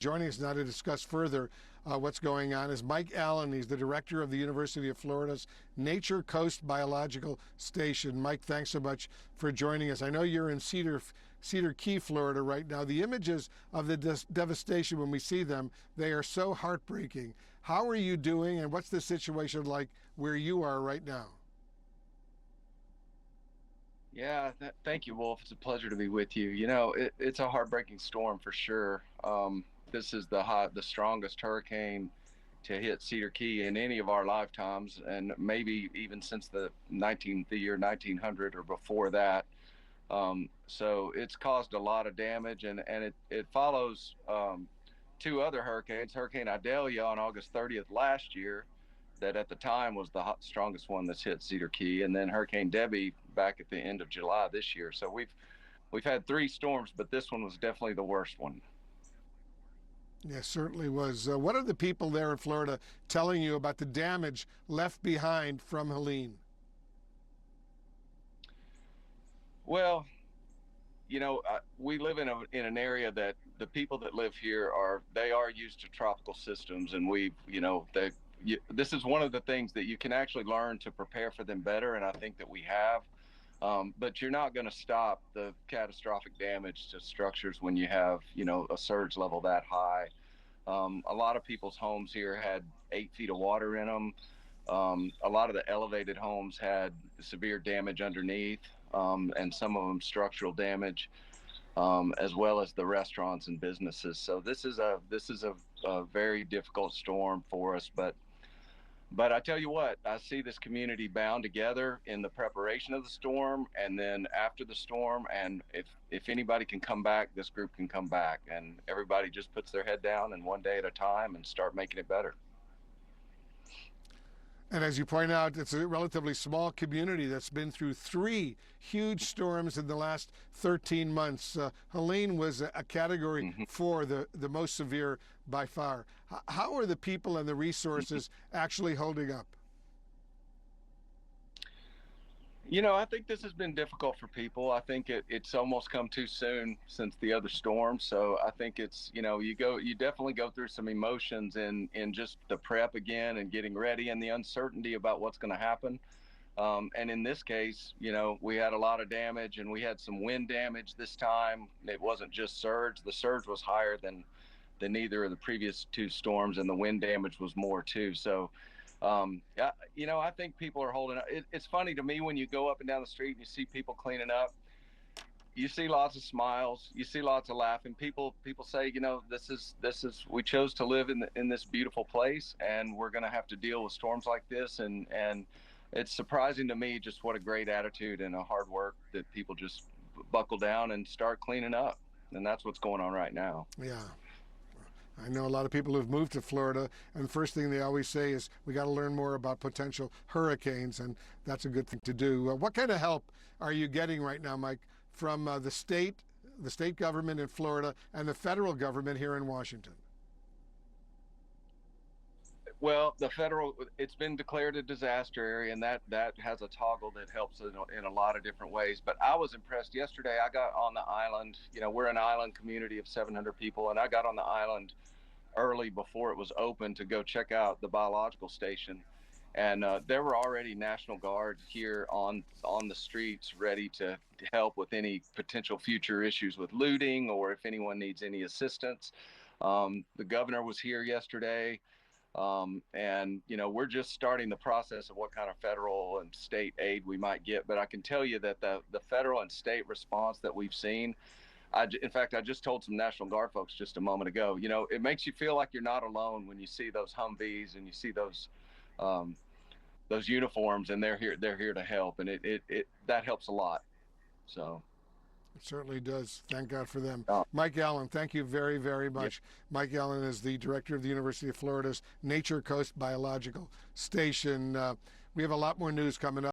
Joining us now to discuss further what's going on is Mike Allen. He's the director of the University of Florida's Nature Coast Biological Station. Mike, thanks so much for joining us. I know you're in Cedar Key, Florida right now. The images of the devastation, when we see them, they are so heartbreaking. How are you doing, and what's the situation like where you are right now? Yeah, thank you, Wolf. It's a pleasure to be with you. It's a heartbreaking storm for sure. This is the strongest hurricane to hit Cedar Key in any of our lifetimes, and maybe even since the year 1900 or before that. So it's caused a lot of damage, and it follows two other hurricanes, Hurricane Idalia on August 30th last year, that at the time was the strongest one that's hit Cedar Key, and then Hurricane Debbie back at the end of July this year. So we've had three storms, but this one was definitely the worst one. Yes, certainly was. What are the people there in Florida telling you about the damage left behind from Helene? Well, we live in an area that the people that live here are used to tropical systems, and this is one of the things that you can actually learn to prepare for them better, and I think that we have. But you're not going to stop the catastrophic damage to structures when you have, a surge level that high. A lot of people's homes here had 8 feet of water in them. A lot of the elevated homes had severe damage underneath, and some of them structural damage, as well as the restaurants and businesses. So this is a very difficult storm for us, but I tell you what, I see this community bound together in the preparation of the storm, and then after the storm. And if anybody can come back, this group can come back, and everybody just puts their head down and one day at a time and start making it better. And as you point out, it's a relatively small community that's been through three huge storms in the last 13 months. Helene was a category Hmm. 4, the most severe by far. How are the people and the resources actually holding up? I think this has been difficult for people. I think it's almost come too soon since the other storm. So I think it's, you definitely go through some emotions in just the prep again and getting ready and the uncertainty about what's going to happen. And in this case, we had a lot of damage, and we had some wind damage this time. It wasn't just surge. The surge was higher than either of the previous two storms, and the wind damage was more too. So yeah, I think people are holding up. It's funny to me when you go up and down the street and you see people cleaning up. You see lots of smiles. You see lots of laughing. People say, this is we chose to live in this beautiful place, and we're going to have to deal with storms like this. And it's surprising to me just what a great attitude and a hard work that people just buckle down and start cleaning up. And that's what's going on right now. Yeah. I know a lot of people who've moved to Florida, and the first thing they always say is, we got to learn more about potential hurricanes, and that's a good thing to do. What kind of help are you getting right now, Mike, from the state government in Florida, and the federal government here in Washington? Well, it's been declared a disaster area, and that has a toggle that helps in a lot of different ways. But I was impressed yesterday. I got on the island. We're an island community of 700 people, and I got on the island early before it was open to go check out the biological station. And there were already National Guard here on the streets, ready to help with any potential future issues with looting, or if anyone needs any assistance. The governor was here yesterday. And we're just starting the process of what kind of federal and state aid we might get. But I can tell you that the federal and state response that we've seen, in fact, I just told some National Guard folks just a moment ago, it makes you feel like you're not alone when you see those Humvees and you see those uniforms, and they're here to help. And it that helps a lot. So. It certainly does. Thank God for them. uh, Mike Allen, thank you very, very yeah. much. Mike Allen is the director of the University of Florida's Nature Coast Biological Station. We have a lot more news coming up.